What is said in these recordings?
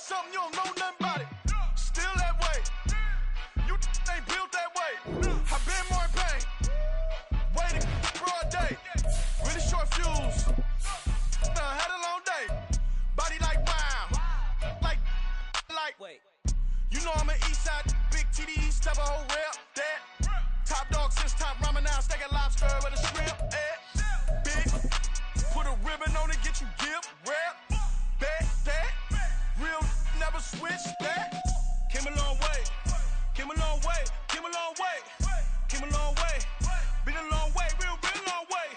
something you don't know nothing about it. Still that way. You ain't built that way. I been more in pain. Waiting broad day. Really short fuse. Had a long day. Body like wow. Like. Wait. You know I'm an east side big TDs type of whole rep. That. Top dog since top ramen now. Steak and lobster with a shrimp. Big. Put a ribbon on it, get you give. Rep. Bet that. Real never switch that. Came a long way. Came a long way. Came a long way. Came a long way. Been a long way. Real long way.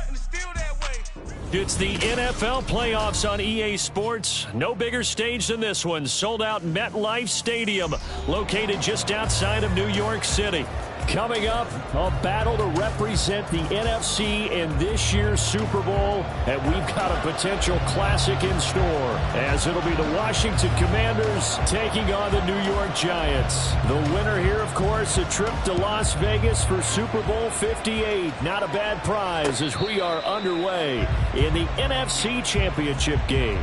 And it's still that way. It's the NFL playoffs on EA Sports. No bigger stage than this one. Sold out MetLife Stadium, located just outside of New York City. Coming up, a battle to represent the NFC in this year's Super Bowl, and we've got a potential classic in store, as it'll be the Washington Commanders taking on the New York Giants. The winner here, of course, a trip to Las Vegas for Super Bowl 58. Not a bad prize as we are underway in the NFC Championship game.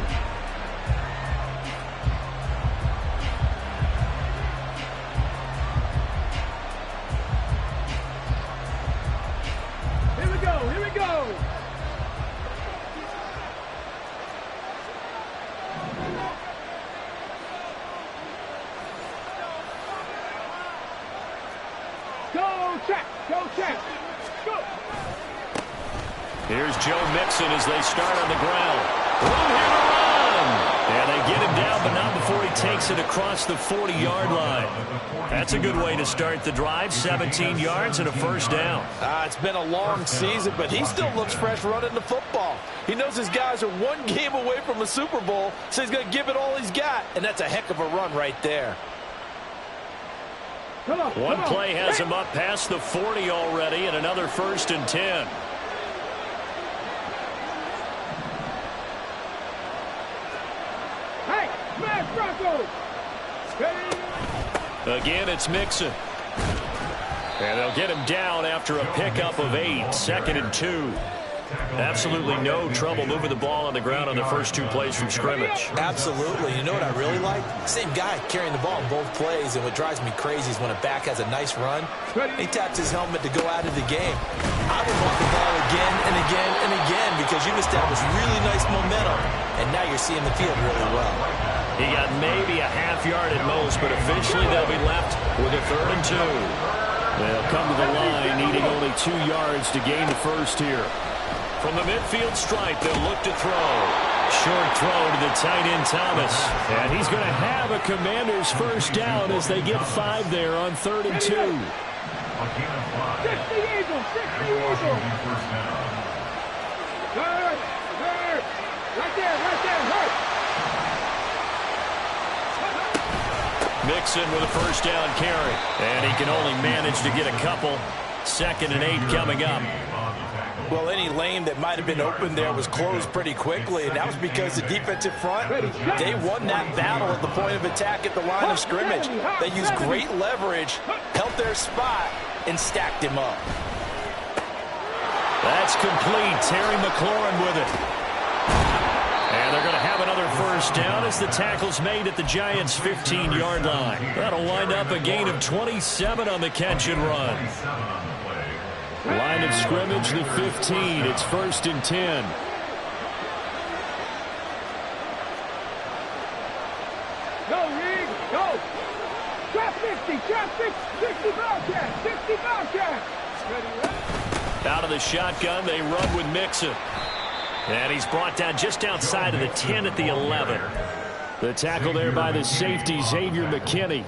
Here's Joe Mixon as they start on the ground. Room here to run. And they get him down, but not before he takes it across the 40-yard line. That's a good way to start the drive. 17 yards and a first down. It's been a long season, but he still looks fresh running the football. He knows his guys are one game away from a Super Bowl, so he's going to give it all he's got. And that's a heck of a run right there. One play has him up past the 40 already, and another 1st and 10. Again, it's Mixon. And they'll get him down after a pickup of 8, 2nd and 2. Absolutely no trouble moving the ball on the ground on the first 2 plays from scrimmage. Absolutely. You know what I really like? Same guy carrying the ball in both plays, and what drives me crazy is when a back has a nice run, he taps his helmet to go out of the game. I would want the ball again and again and again because you've established really nice momentum, and now you're seeing the field really well. He got maybe a half yard at most, but officially they'll be left with a 3rd and 2. They'll come to the line needing only 2 yards to gain the first here. From the midfield stripe, they'll look to throw. Short throw to the tight end, Thomas. And he's going to have a Commanders first down as they get 5 there on 3rd and 2. 6 the Eagles, 6 the Eagles. Hurt. Right there, hurt. Mixon with a first down carry. And he can only manage to get a couple. 2nd and 8 coming up. Well, any lane that might have been open there was closed pretty quickly, and that was because the defensive front, they won that battle at the point of attack at the line of scrimmage. They used great leverage, held their spot, and stacked him up. That's complete. Terry McLaurin with it. And they're going to have another first down as the tackle's made at the Giants' 15-yard line. That'll wind up a gain of 27 on the catch and run. Line of scrimmage, the 15. It's 1st and 10. Go, Reed, go. Trap 50, 60 Bobcat. Out of the shotgun, they run with Mixon. And he's brought down just outside of the 10 at the 11. The tackle there by the safety, Xavier McKinney.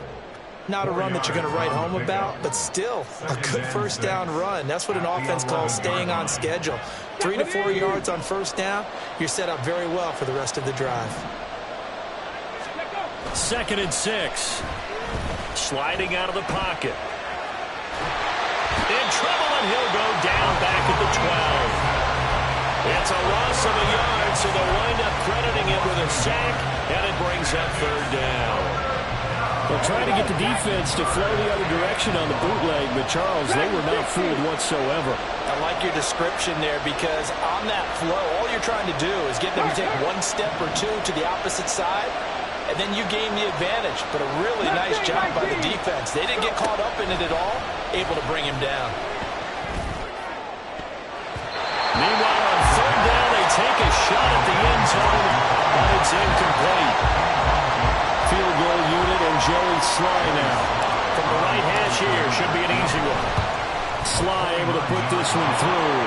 Not a run that you're going to write home about, but still a good first down run. That's what an offense calls staying on schedule. 3 to 4 yards on first down, you're set up very well for the rest of the drive. 2nd and 6. Sliding out of the pocket. In trouble, and he'll go down back at the 12. It's a loss of a yard, so they'll wind up crediting it with a sack, and it brings up 3rd down. They'll try to get the defense to flow the other direction on the bootleg, but Charles, they were not fooled whatsoever. I like your description there because on that flow, all you're trying to do is get them to take 1 step or 2 to the opposite side. and then you gain the advantage. But a really nice job by the defense. They didn't get caught up in it at all, able to bring him down. Meanwhile, on third down, they take a shot at the end zone, but it's incomplete. Field goal unit and Joey Sly now. From the right hash here, should be an easy one. Sly able to put this one through.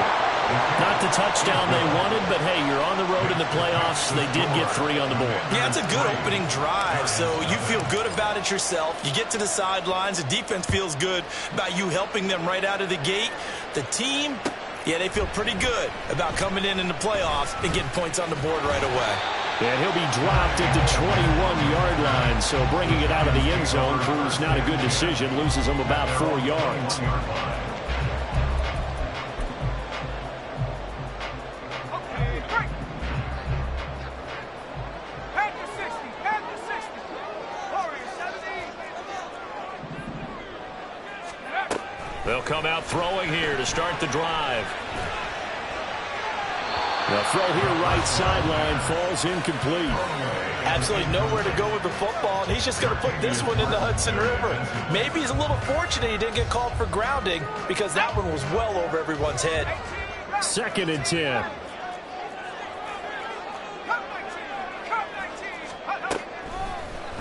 Not the touchdown they wanted, but hey, you're on the road in the playoffs. They did get 3 on the board. Yeah, it's a good opening drive, so you feel good about it yourself. You get to the sidelines. The defense feels good about you helping them right out of the gate. The team, yeah, they feel pretty good about coming in the playoffs and getting points on the board right away. And he'll be dropped at the 21-yard line, so bringing it out of the end zone proves not a good decision. Loses him about 4 yards. They'll come out throwing here to start the drive. The throw here right sideline falls incomplete. Absolutely nowhere to go with the football, and he's just going to put this one in the Hudson River. Maybe he's a little fortunate he didn't get called for grounding because that one was well over everyone's head. 2nd and 10.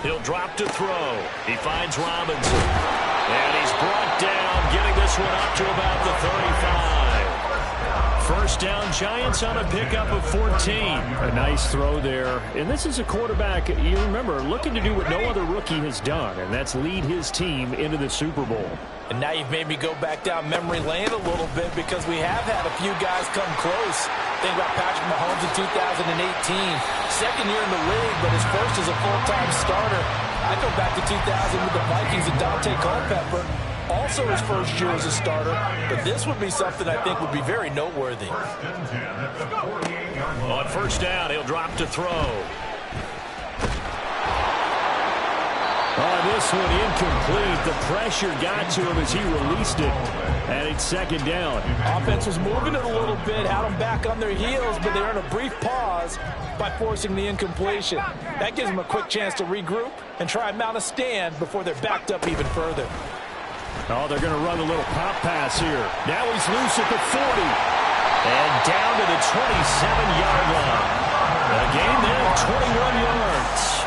He'll drop to throw. He finds Robinson. And he's brought down, getting this one up to about the 35. First down, Giants on a pickup of 14. A nice throw there. And this is a quarterback, you remember, looking to do what no other rookie has done, and that's lead his team into the Super Bowl. And now you've made me go back down memory lane a little bit because we have had a few guys come close. Think about Patrick Mahomes in 2018. Second year in the league, but his first as a full-time starter. I go back to 2000 with the Vikings and Dante Culpepper. Also his first year as a starter. But this would be something I think would be very noteworthy. On first down, he'll drop to throw. This one incomplete. The pressure got to him as he released it. And it's 2nd down. Offense was moving it a little bit, had them back on their heels, but they're in a brief pause by forcing the incompletion. That gives them a quick chance to regroup and try and mount a stand before they're backed up even further. Oh, they're going to run a little pop pass here. Now he's loose at the 40. And down to the 27-yard line. A gain there of 21 yards.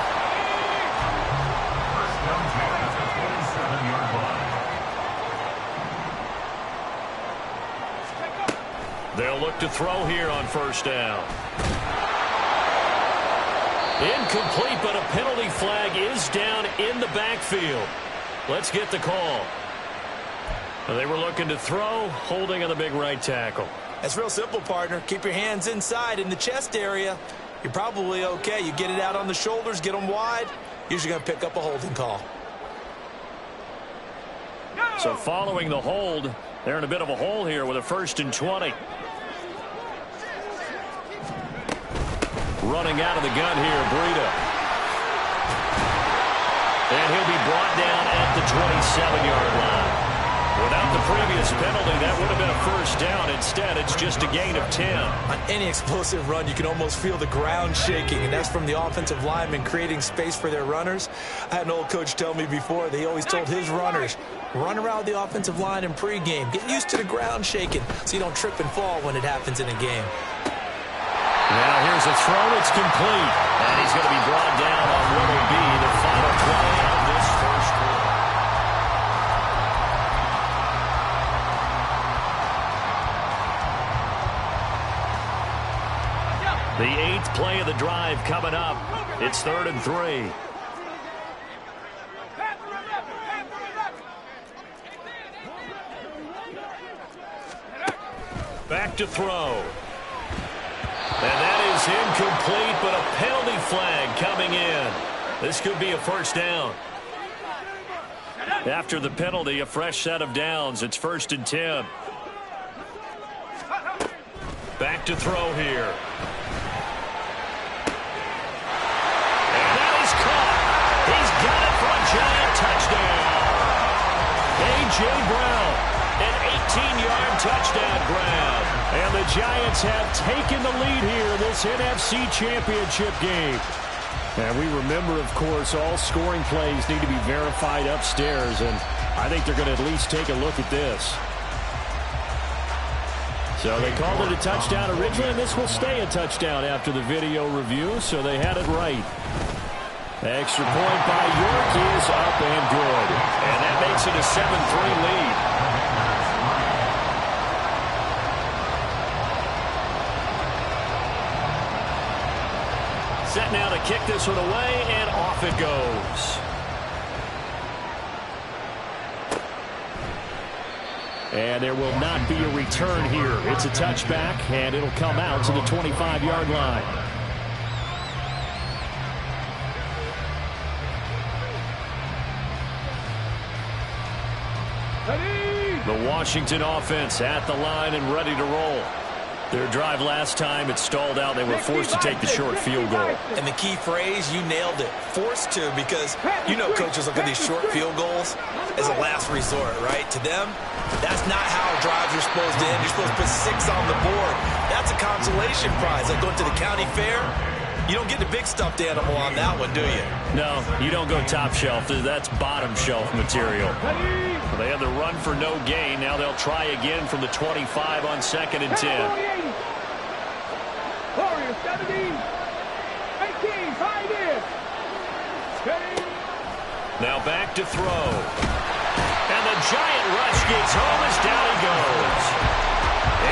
They'll look to throw here on first down. Incomplete, but a penalty flag is down in the backfield. Let's get the call. They were looking to throw, holding on the big right tackle. That's real simple, partner. Keep your hands inside in the chest area. You're probably okay. You get it out on the shoulders, get them wide. Usually going to pick up a holding call. So following the hold, they're in a bit of a hole here with a 1st and 20. Running out of the gun here, Breida. And he'll be brought down at the 27-yard line. Without the previous penalty, that would have been a first down. Instead, it's just a gain of 10. On any explosive run, you can almost feel the ground shaking, and that's from the offensive linemen creating space for their runners. I had an old coach tell me before, they always told his runners, run around the offensive line in pregame. Get used to the ground shaking so you don't trip and fall when it happens in a game. Now here's a throw that's complete. And he's going to be brought down on what will be the final play of this first quarter. The 8th play of the drive coming up. It's 3rd and 3. Back to throw. And that is incomplete, but a penalty flag coming in. This could be a first down. After the penalty, a fresh set of downs. It's 1st and 10. Back to throw here. And that is caught. He's got it for a giant touchdown. A.J. Brown, an 18-yard touchdown grab. And the Giants have taken the lead here in this NFC Championship game. And we remember, of course, all scoring plays need to be verified upstairs, and I think they're going to at least take a look at this. So they called it a touchdown originally, and this will stay a touchdown after the video review, so they had it right. Extra point by York is up and good. And that makes it a 7-3 lead. Set now to kick this one away, and off it goes. And there will not be a return here. It's a touchback, and it'll come out to the 25-yard line. The Washington offense at the line and ready to roll. Their drive last time, it stalled out. They were forced to take the short field goal. And the key phrase, you nailed it. Forced to, because you know coaches look at these short field goals as a last resort, right? To them, that's not how drives are supposed to end. You're supposed to put 6 on the board. That's a consolation prize. Like going to the county fair, you don't get the big stuffed animal on that one, do you? No, you don't go top shelf. That's bottom shelf material. They had the run for no gain. Now they'll try again from the 25 on 2nd and 10. Warriors 17, 18, hide in. Now back to throw. And the giant rush gets home as down he goes.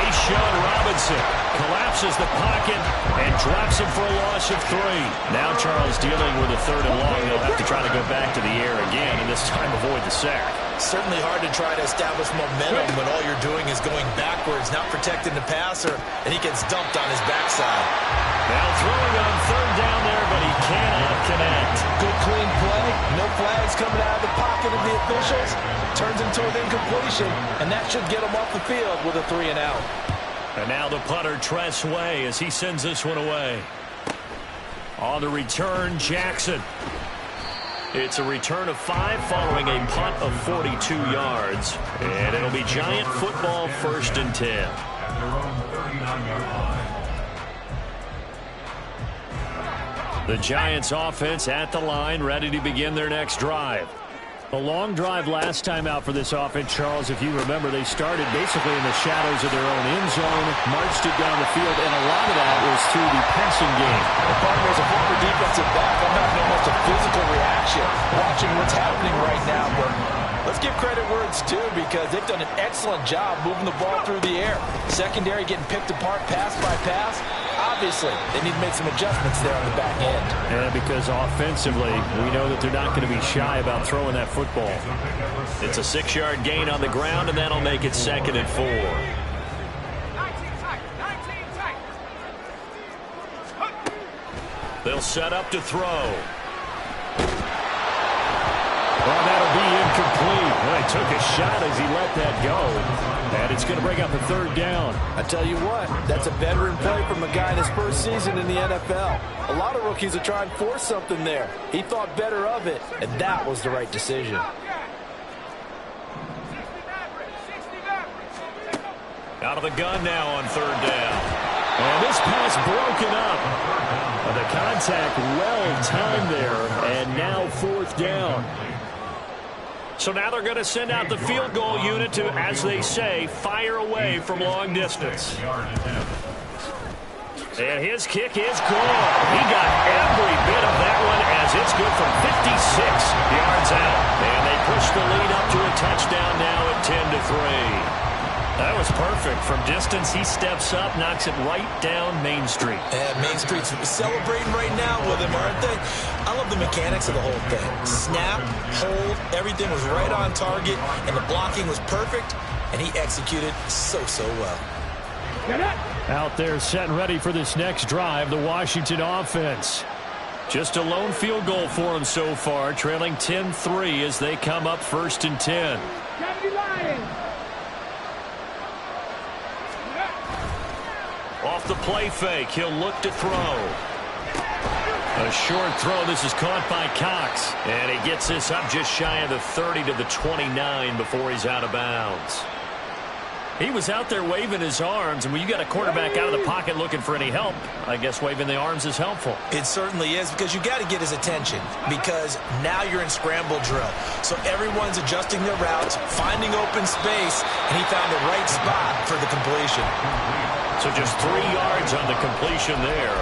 Sean Robinson collapses the pocket and drops him for a loss of 3. Now Charles dealing with a 3rd and long. They'll have to try to go back to the air again, and this time avoid the sack. Certainly hard to try to establish momentum when all you're doing is going backwards, not protecting the passer, and he gets dumped on his backside. Now throwing on 3rd down there, but he cannot connect. Good clean play. No flags coming out of the pocket of the officials. Turns into an incompletion, and that should get him off the field with a 3 and out. And now the punter, Tress Way, as he sends this one away. On the return, Jackson. It's a return of 5 following a punt of 42 yards. And it'll be Giant football, 1st and 10. The Giants offense at the line, ready to begin their next drive. A long drive last time out for this offense, Charles. If you remember, they started basically in the shadows of their own end zone, marched it down the field, and a lot of that was through the passing game. As a former defensive back, I'm not almost a physical reaction watching what's happening right now, but let's give credit where it's due because they've done an excellent job moving the ball through the air. Secondary getting picked apart pass by pass. Obviously, they need to make some adjustments there on the back end. And because offensively, we know that they're not going to be shy about throwing that football. It's a 6-yard gain on the ground, and that'll make it 2nd and 4. They'll set up to throw. Well, that'll be incomplete. Well, he took a shot as he let that go. And it's going to bring up a 3rd down. I tell you what, that's a veteran play from a guy in his first season in the NFL. A lot of rookies are trying to force something there. He thought better of it, and that was the right decision. Out of the gun now on 3rd down. And this pass broken up. The contact well timed there, and now 4th down. So now they're going to send out the field goal unit to, as they say, fire away from long distance. And his kick is good. He got every bit of that one as it's good from 56 yards out. And they push the lead up to a touchdown now at 10-3. That was perfect. From distance, he steps up, knocks it right down Main Street. And Main Street's celebrating right now with him, aren't they? I love the mechanics of the whole thing. Snap, hold, everything was right on target, and the blocking was perfect, and he executed so well. Out there set and ready for this next drive, the Washington offense. Just a lone field goal for them so far, trailing 10-3 as they come up 1st and 10. Off the play fake, he'll look to throw. A short throw, this is caught by Cox. And he gets this up just shy of the 30 to the 29 before he's out of bounds. He was out there waving his arms, and when you got a quarterback out of the pocket looking for any help, I guess waving the arms is helpful. It certainly is, because you got to get his attention, because now you're in scramble drill. So everyone's adjusting their routes, finding open space, and he found the right spot for the completion. So just 3 yards on the completion there,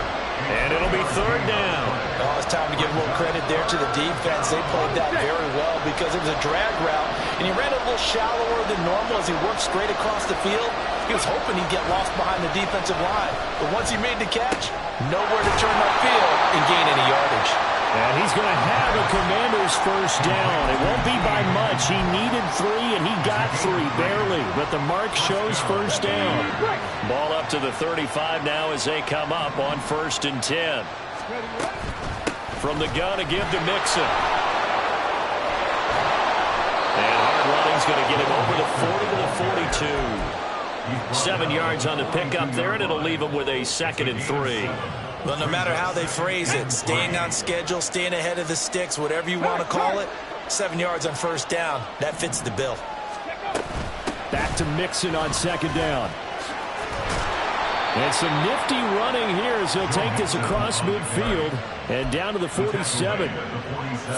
and it'll be third down. Oh, it's time to give a little credit there to the defense. They played that very well because it was a drag route, and he ran a little shallower than normal as he worked straight across the field. He was hoping he'd get lost behind the defensive line, but once he made the catch, nowhere to turn upfield and gain any yardage. And he's going to have a Commander's first down. It won't be by much. He needed 3, and he got 3, barely. But the mark shows first down. Ball up to the 35 now as they come up on 1st and 10. From the gun, a give to Mixon. And hard running's going to get him over the 40 to the 42. 7 yards on the pickup there, and it'll leave him with a 2nd and 3. Well, no matter how they phrase it, staying on schedule, staying ahead of the sticks, whatever you want to call it, 7 yards on first down, that fits the bill. Back to Mixon on 2nd down. And some nifty running here as he'll take this across midfield and down to the 47.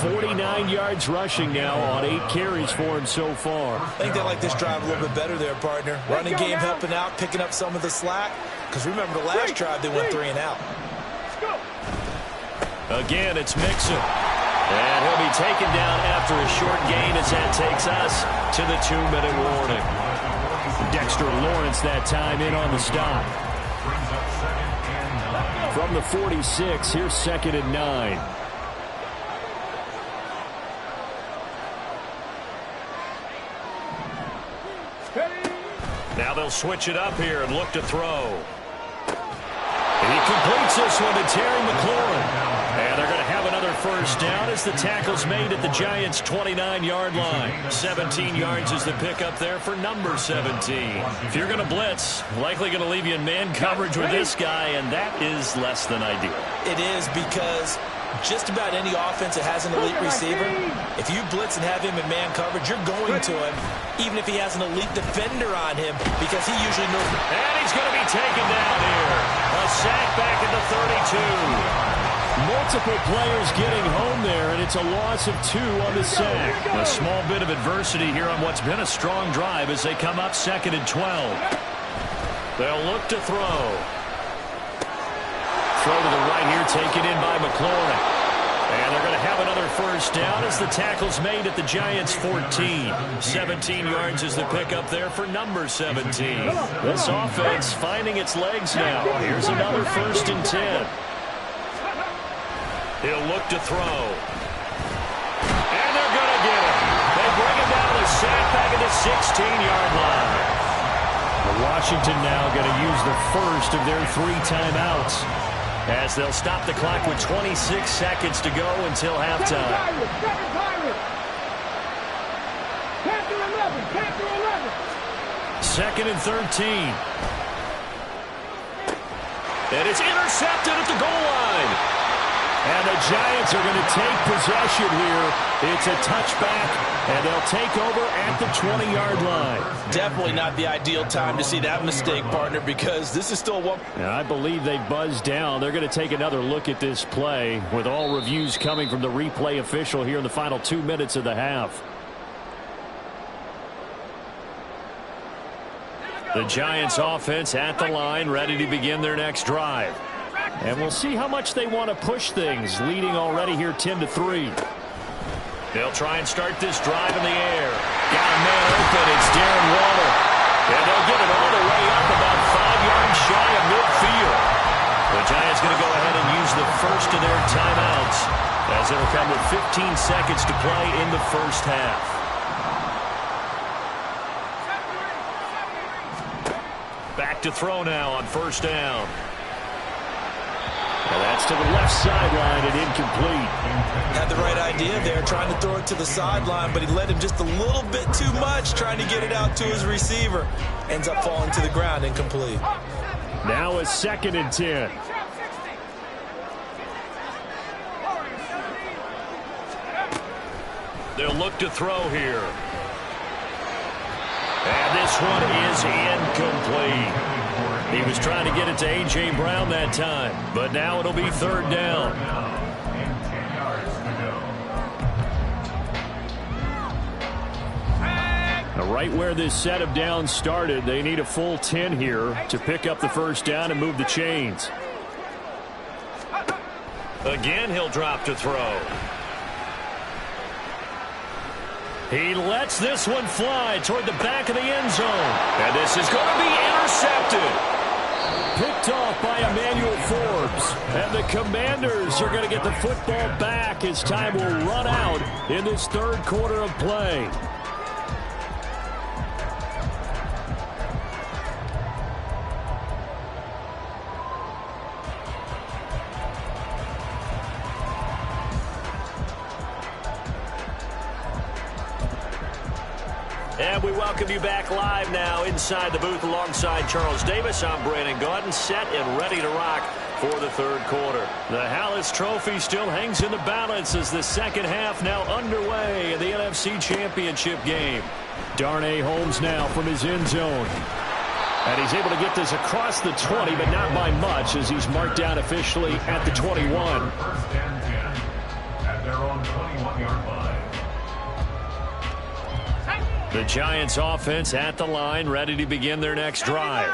49 yards rushing now on 8 carries for him so far. I think they like this drive a little bit better there, partner. Running game helping out, picking up some of the slack. Because remember, the last drive they went 3 and out. Again, it's Mixon. And he'll be taken down after a short gain as that takes us to the 2-minute warning. Dexter Lawrence that time in on the stop. From the 46, here's 2nd and 9. Now they'll switch it up here and look to throw. And he completes this one to Terry McLaurin. And they're going to have another first down as the tackle's made at the Giants' 29-yard line. 17 yards is the pickup there for number 17. If you're going to blitz, likely going to leave you in man coverage with this guy, and that is less than ideal. It is, because just about any offense that has an elite receiver, if you blitz and have him in man coverage, you're going to him, even if he has an elite defender on him, because he usually knows. And he's going to be taken down here. A sack back at the 32. Multiple players getting home there, and it's a loss of 2 on the sack. A small bit of adversity here on what's been a strong drive as they come up 2nd and 12. They'll look to throw. Throw to the right here, taken in by McLaurin. And they're going to have another first down as the tackle's made at the Giants' 14. 17 yards is the pickup there for number 17. This offense finding its legs now. Here's another 1st and 10. He'll look to throw. And they're going to get him. They bring him down to the sack back at the 16-yard line. Washington now going to use the first of their 3 timeouts as they'll stop the clock with 26 seconds to go until halftime. 2nd and 13. And it's intercepted at the goal line. And the Giants are going to take possession here. It's a touchback, and they'll take over at the 20-yard line. Definitely not the ideal time to see that mistake, partner, because this is still one. And I believe they buzzed down. They're going to take another look at this play with all reviews coming from the replay official here in the final 2 minutes of the half. The Giants offense at the line, ready to begin their next drive. And we'll see how much they want to push things, leading already here 10-3. They'll try and start this drive in the air. Got a man open. It's Darren Waller. And they'll get it all the way up about 5 yards shy of midfield. The Giants going to go ahead and use the first of their timeouts as it'll come with 15 seconds to play in the first half. Back to throw now on 1st down. And that's to the left sideline and incomplete. Had the right idea there, trying to throw it to the sideline, but he led him just a little bit too much, trying to get it out to his receiver. Ends up falling to the ground, incomplete. Now a 2nd and 10. They'll look to throw here. And this one is incomplete. He was trying to get it to A.J. Brown that time, but now it'll be third down. Now, right where this set of downs started, they need a full 10 here to pick up the first down and move the chains. Again, he'll drop to throw. He lets this one fly toward the back of the end zone. And this is going to be intercepted. Picked off by Emmanuel Forbes. And the Commanders are going to get the football back as time will run out in this third quarter of play. And we welcome you back live now inside the booth alongside Charles Davis. I'm Brandon Gaudin, set and ready to rock for the third quarter. The Hallis Trophy still hangs in the balance as the second half now underway in the NFC Championship game. Darnay Holmes now from his end zone. And he's able to get this across the 20, but not by much as he's marked down officially at the 21. First and 10 at their own 21-yard line. The Giants offense at the line, ready to begin their next drive.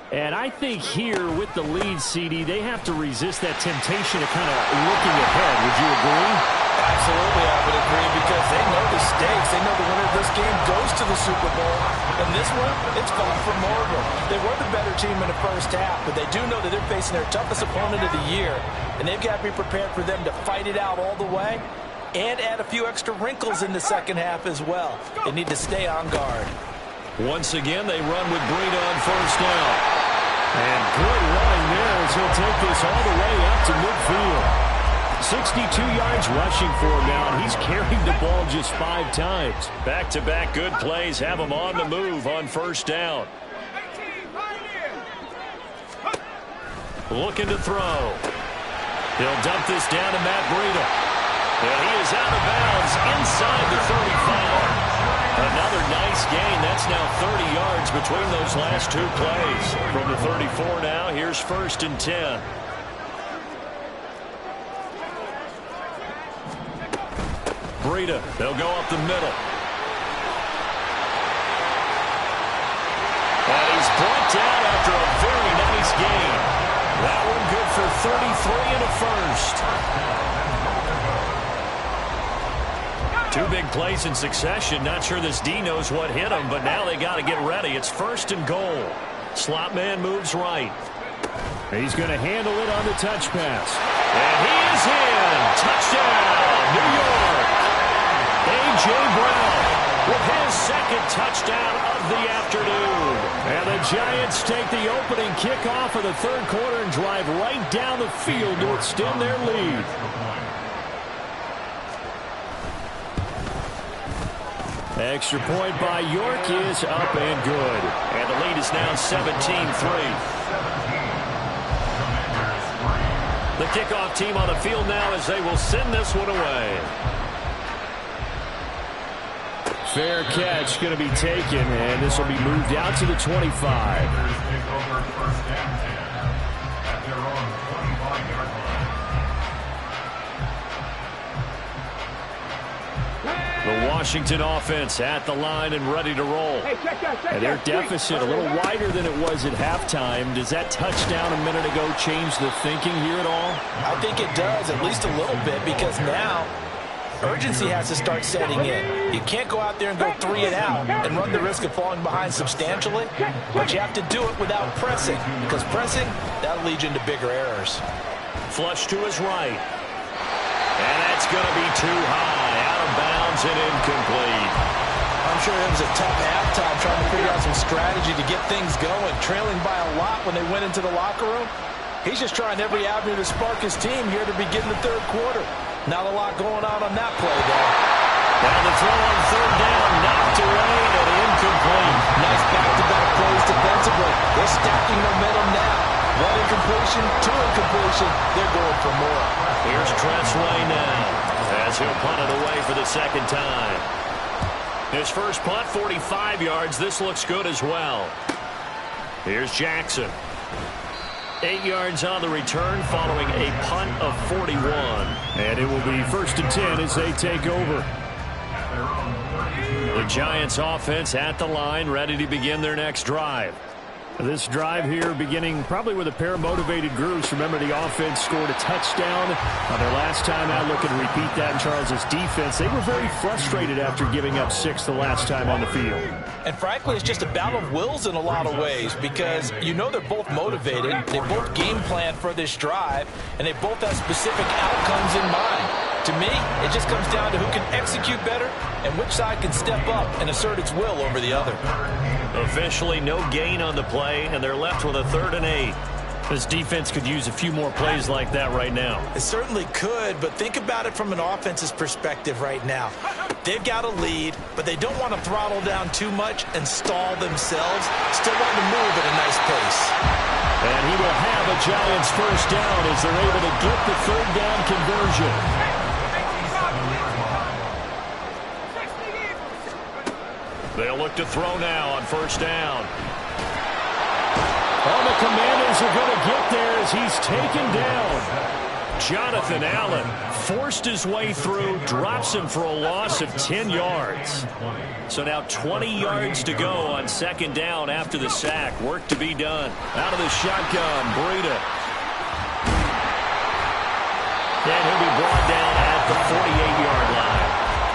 And I think here with the lead, CD, they have to resist that temptation of kind of looking ahead. Would you agree? Absolutely, I would agree, because they know the stakes. They know the winner of this game goes to the Super Bowl. And this one, it's far from over. They were the better team in the first half, but they do know that they're facing their toughest opponent of the year. And they've got to be prepared for them to fight it out all the way and add a few extra wrinkles in the second half as well. They need to stay on guard. Once again, they run with Breida on first down. And good running there as he'll take this all the way up to midfield. 62 yards rushing for him now, and he's carried the ball just 5 times. Back-to-back good plays have him on the move on first down. Looking to throw. He'll dump this down to Matt Breida. And he is out of bounds inside the 35. Another nice gain. That's now 30 yards between those last 2 plays. From the 34 now, here's first and 10. Breida, they'll go up the middle. And he's brought down after a very nice gain. That one good for 33 and a first. 2 big plays in succession. Not sure this D knows what hit him, but now they got to get ready. It's first and goal. Slot man moves right. He's going to handle it on the touch pass. And he is in. Touchdown, New York. A.J. Brown with his second touchdown of the afternoon. And the Giants take the opening kickoff of the third quarter and drive right down the field to extend their lead. Extra point by York is up and good. And the lead is now 17-3. The kickoff team on the field now as they will send this one away. Fair catch going to be taken, and this will be moved out to the 25. The Washington offense at the line and ready to roll. And their deficit a little wider than it was at halftime. Does that touchdown a minute ago change the thinking here at all? I think it does, at least a little bit, because now urgency has to start setting in. You can't go out there and go 3 and out and run the risk of falling behind substantially, but you have to do it without pressing, because pressing, that'll lead you into bigger errors. Flush to his right. And that's going to be too high. Out of bounds and incomplete. I'm sure it was a tough halftime trying to figure out some strategy to get things going. Trailing by a lot when they went into the locker room. He's just trying every avenue to spark his team here to begin the third quarter. Not a lot going on that play, though. Now the throw on third down, knocked away and incomplete. Nice back-to-back plays defensively. They're stacking momentum now. 1 incompletion, 2 incompletion. They're going for more. Here's Tressway now as he'll punt it away for the second time. His first punt, 45 yards. This looks good as well. Here's Jackson. 8 yards on the return following a punt of 41. And it will be 1st and 10 as they take over. The Giants offense at the line, ready to begin their next drive. This drive here beginning probably with a pair of motivated groups. Remember, the offense scored a touchdown on their last time out. Looking to repeat that in Charles's defense. They were very frustrated after giving up 6 the last time on the field. And frankly, it's just a battle of wills in a lot of ways because you know they're both motivated. They both game plan for this drive, and they both have specific outcomes in mind. To me, it just comes down to who can execute better and which side can step up and assert its will over the other. Officially no gain on the play, and they're left with a 3rd and 8. This defense could use a few more plays like that right now. It certainly could, but think about it from an offense's perspective right now. They've got a lead, but they don't want to throttle down too much and stall themselves. Still want to move at a nice pace. And he will have a Giants first down as they're able to get the 3rd down conversion. They'll look to throw now on 1st down. All the Commanders are going to get there as he's taken down. Jonathan Allen forced his way through, drops him for a loss of 10 yards. So now 20 yards to go on 2nd down after the sack. Work to be done. Out of the shotgun, Breida. And he'll be brought down at the 48-yard line.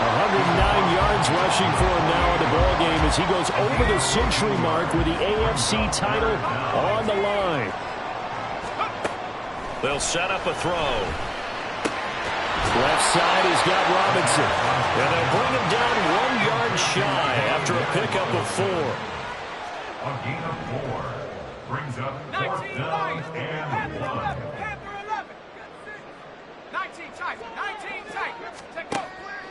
109 yards rushing for him now in the ball game as he goes over the century mark with the AFC title on the line. They'll set up a throw. Left side has got Robinson. And they'll bring him down 1 yard shy after a pickup of 4. A gain of 4 brings up 4th down and 1. 19 tight. Take off.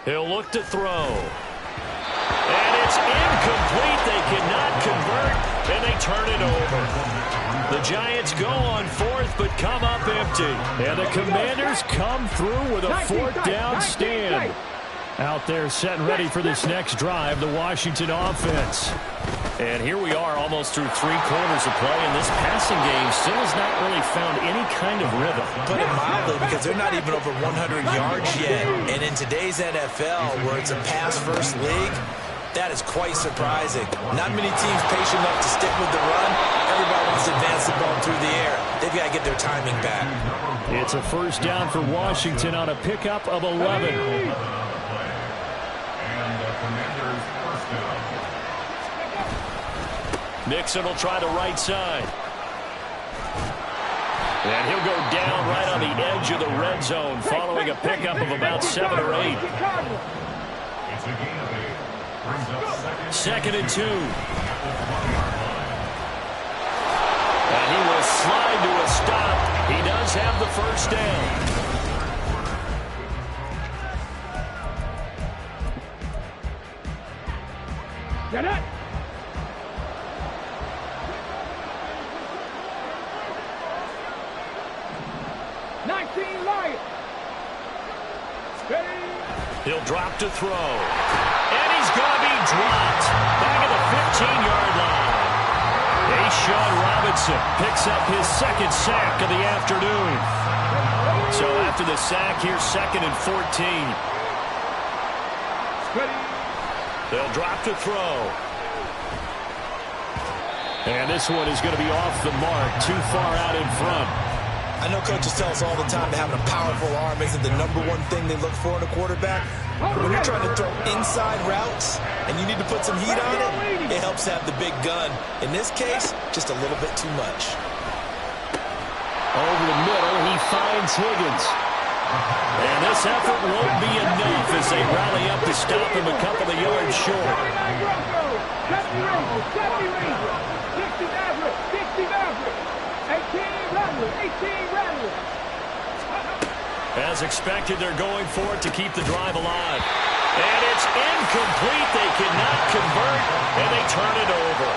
He'll look to throw. And it's incomplete. They cannot convert, and they turn it over. The Giants go on 4th, but come up empty. And the Commanders come through with a 4th down stand. Out there set and ready for this next drive, the Washington offense. And here we are almost through 3 quarters of play, and this passing game still has not really found any kind of rhythm. Put it mildly, because they're not even over 100 yards yet. And in today's NFL, where it's a pass-first league, that is quite surprising. Not many teams patient enough to stick with the run. Everybody wants to advance the ball through the air. They've got to get their timing back. It's a 1st down for Washington on a pickup of 11. Mixon will try the right side. And he'll go down right on the edge of the red zone following a pickup of about 7 or 8. It's a gain of 8. Brings up 2nd and 2. And he will slide to a stop. He does have the 1st down. Get it. He'll drop to throw. And he's going to be dropped back at the 15-yard line. Sean Robinson picks up his 2nd sack of the afternoon. So after the sack, here's 2nd and 14. They'll drop to throw. And this one is going to be off the mark, too far out in front. I know coaches tell us all the time that having a powerful arm isn't the #1 thing they look for in a quarterback. But when you're trying to throw inside routes and you need to put some heat on it, it helps have the big gun. In this case, just a little bit too much. Over the middle, he finds Higgins. And this effort won't be enough as they rally up to stop him a couple of yards short. As expected, they're going for it to keep the drive alive. And it's incomplete. They cannot convert, and they turn it over.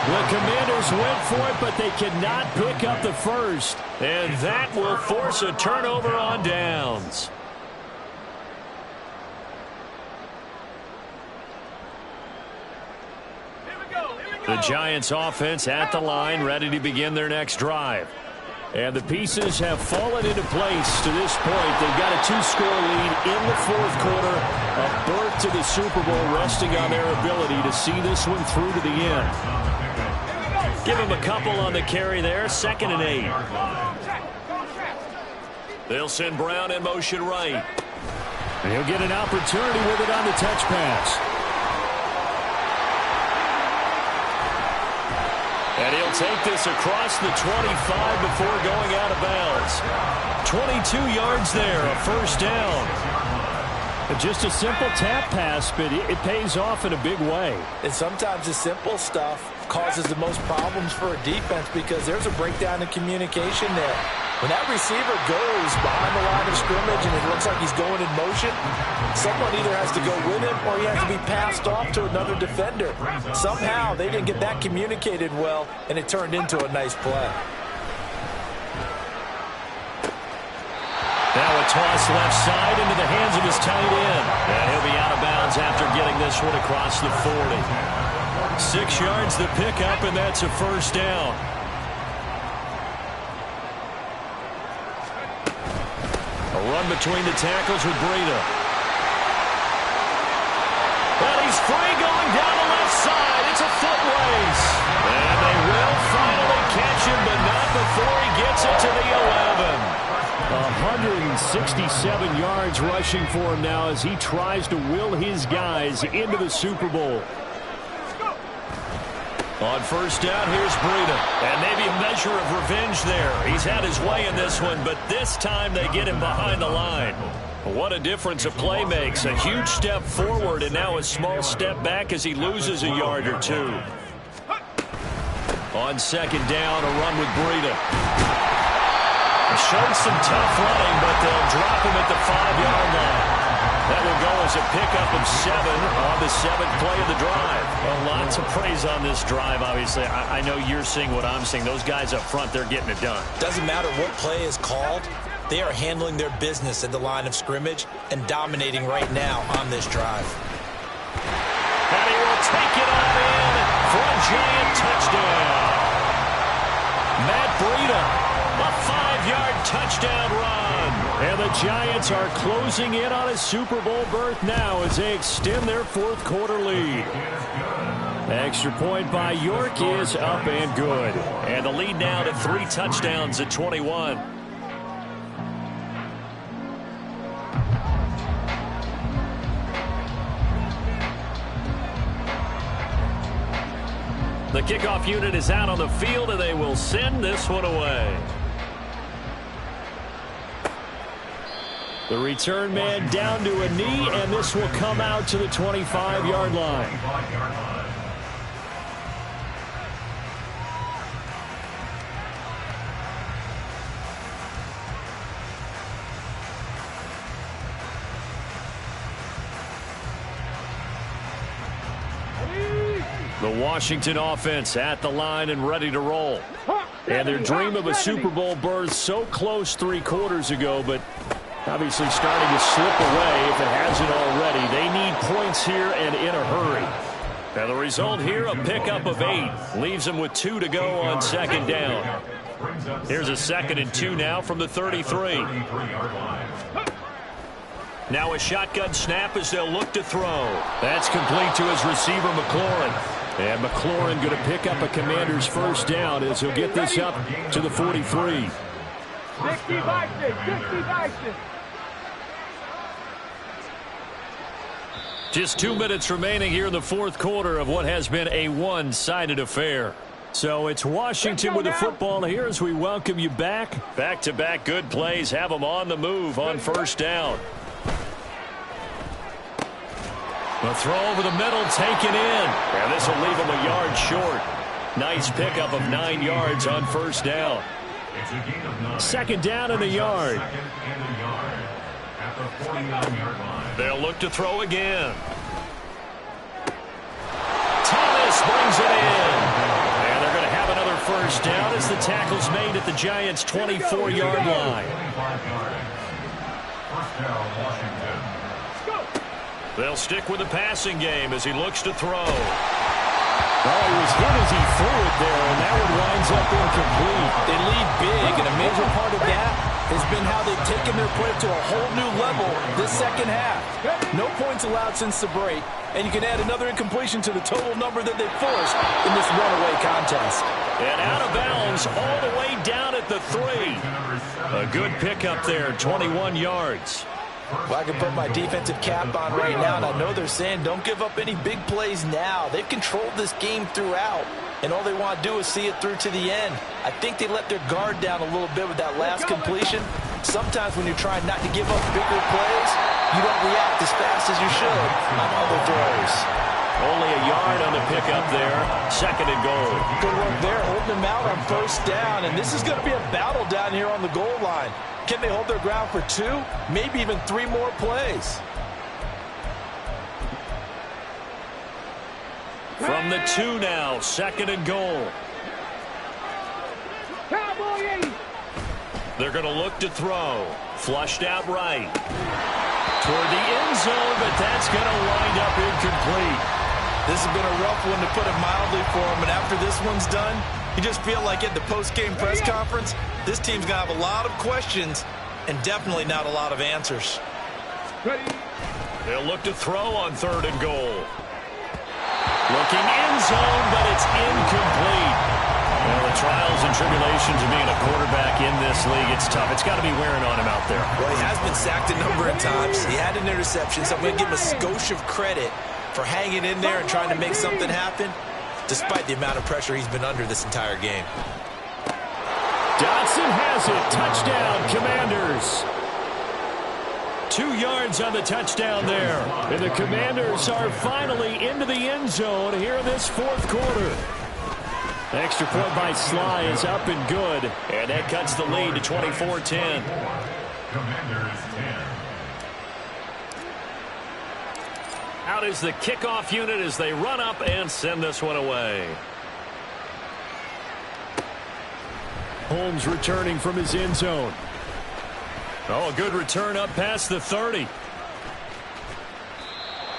The Commanders went for it, but they cannot pick up the first. And that will force a turnover on downs. The Giants offense at the line, ready to begin their next drive. And the pieces have fallen into place to this point. They've got a 2-score lead in the fourth quarter. A berth to the Super Bowl resting on their ability to see this one through to the end. Give him a couple on the carry there. 2nd and 8. They'll send Brown in motion right. And he'll get an opportunity with it on the touch pass. And he'll take this across the 25 before going out of bounds. 22 yards there, a first down. Just a simple tap pass, but it pays off in a big way. And sometimes the simple stuff causes the most problems for a defense because there's a breakdown in communication there. When that receiver goes behind the line of scrimmage and it looks like he's going in motion, someone either has to go with him or he has to be passed off to another defender. Somehow they didn't get that communicated well, and it turned into a nice play. Now a toss left side into the hands of his tight end. And he'll be out of bounds after getting this one across the 40. 6 yards the pickup, and that's a first down. A run between the tackles with Breida. And he's free going down the left side. It's a foot race. And they will finally catch him, but not before he gets it to the 11. 167 yards rushing for him now as he tries to will his guys into the Super Bowl. On first down, here's Breida. And maybe a measure of revenge there. He's had his way in this one, but this time they get him behind the line. What a difference a play makes. A huge step forward and now a small step back as he loses a yard or two. On second down, a run with Breida. Showed some tough running, but they'll drop him at the 5-yard line. That will go as a pickup of 7 on the 7th play of the drive. Well, lots of praise on this drive, obviously. I know you're seeing what I'm seeing. Those guys up front, they're getting it done. Doesn't matter what play is called. They are handling their business at the line of scrimmage and dominating right now on this drive. And he will take it on in for a giant touchdown. Matt Breida. A 5-yard touchdown run. And the Giants are closing in on a Super Bowl berth now as they extend their fourth quarter lead. Extra point by York is up and good. And the lead now to 3 touchdowns at 21. The kickoff unit is out on the field, and they will send this one away. The return man down to a knee, and this will come out to the 25-yard line. The Washington offense at the line and ready to roll. And their dream of a Super Bowl berth so close 3 quarters ago, but obviously starting to slip away if it hasn't already. They need points here and in a hurry. And the result here, a pickup of 8. Leaves them with 2 to go on second down. Here's a 2nd and 2 now from the 33. Now a shotgun snap as they'll look to throw. That's complete to his receiver, McLaurin. And McLaurin going to pick up a Commander's first down as he'll get this up to the 43. Just 2 minutes remaining here in the fourth quarter of what has been a one-sided affair. So it's Washington with the football here as we welcome you back. Back-to-back good plays have them on the move on first down. The throw over the middle taken in. And this will leave him a yard short. Nice pickup of 9 yards on first down. Second down and a yard. They'll look to throw again. Thomas brings it in. And they're going to have another first down as the tackle's made at the Giants' 24-yard line. First down, Washington. They'll stick with the passing game as he looks to throw. Oh, he was hit as he threw it there, and that one winds up incomplete. They lead big, and a major part of that has been how they've taken their play to a whole new level this second half. No points allowed since the break, and you can add another incompletion to the total number that they forced in this runaway contest. And out of bounds all the way down at the 3. A good pickup there, 21 yards. Well, I can put my defensive cap on right now, and I know they're saying don't give up any big plays now. They've controlled this game throughout, and all they want to do is see it through to the end. I think they let their guard down a little bit with that last completion. Sometimes when you're trying not to give up bigger plays, you don't react as fast as you should on other throws. Only a yard on the pickup there. 2nd and goal. Good work there, holding them out on 1st down, and this is going to be a battle down here on the goal line. Can they hold their ground for 2, maybe even 3 more plays? From the 2 now, 2nd and goal. They're going to look to throw. Flushed out right. Toward the end zone, but that's going to wind up incomplete. This has been a rough one, to put it mildly, for him, and after this one's done, you just feel like at the post-game press conference, this team's going to have a lot of questions and definitely not a lot of answers. They'll look to throw on 3rd and goal. Looking end zone, but it's incomplete. Well, the trials and tribulations of being a quarterback in this league, it's tough. It's got to be wearing on him out there. Well, he has been sacked a number of times. He had an interception, so I'm going to give him a skosh of credit for hanging in there and trying to make something happen, despite the amount of pressure he's been under this entire game. Dotson has it. Touchdown, Commanders. 2 yards on the touchdown there. And the Commanders are finally into the end zone here in this 4th quarter. Extra point by Sly is up and good. And that cuts the lead to 24-10. Commanders 10. Out is the kickoff unit as they run up and send this one away. Holmes returning from his end zone. Oh, a good return up past the 30.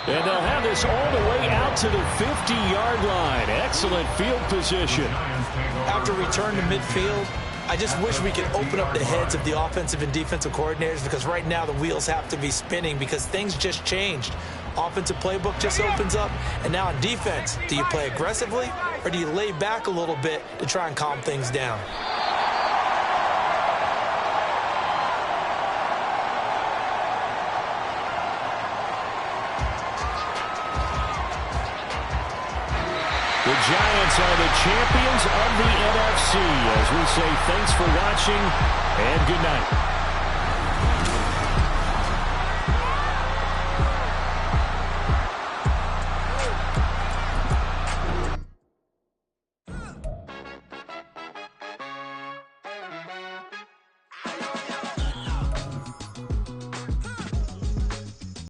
And they'll have this all the way out to the 50-yard line. Excellent field position. After return to midfield, I just wish we could open up the heads of the offensive and defensive coordinators, because right now the wheels have to be spinning because things just changed. Offensive playbook just opens up, and now on defense, do you play aggressively or do you lay back a little bit to try and calm things down? The Giants are the champions of the NFC. As we say, thanks for watching and good night.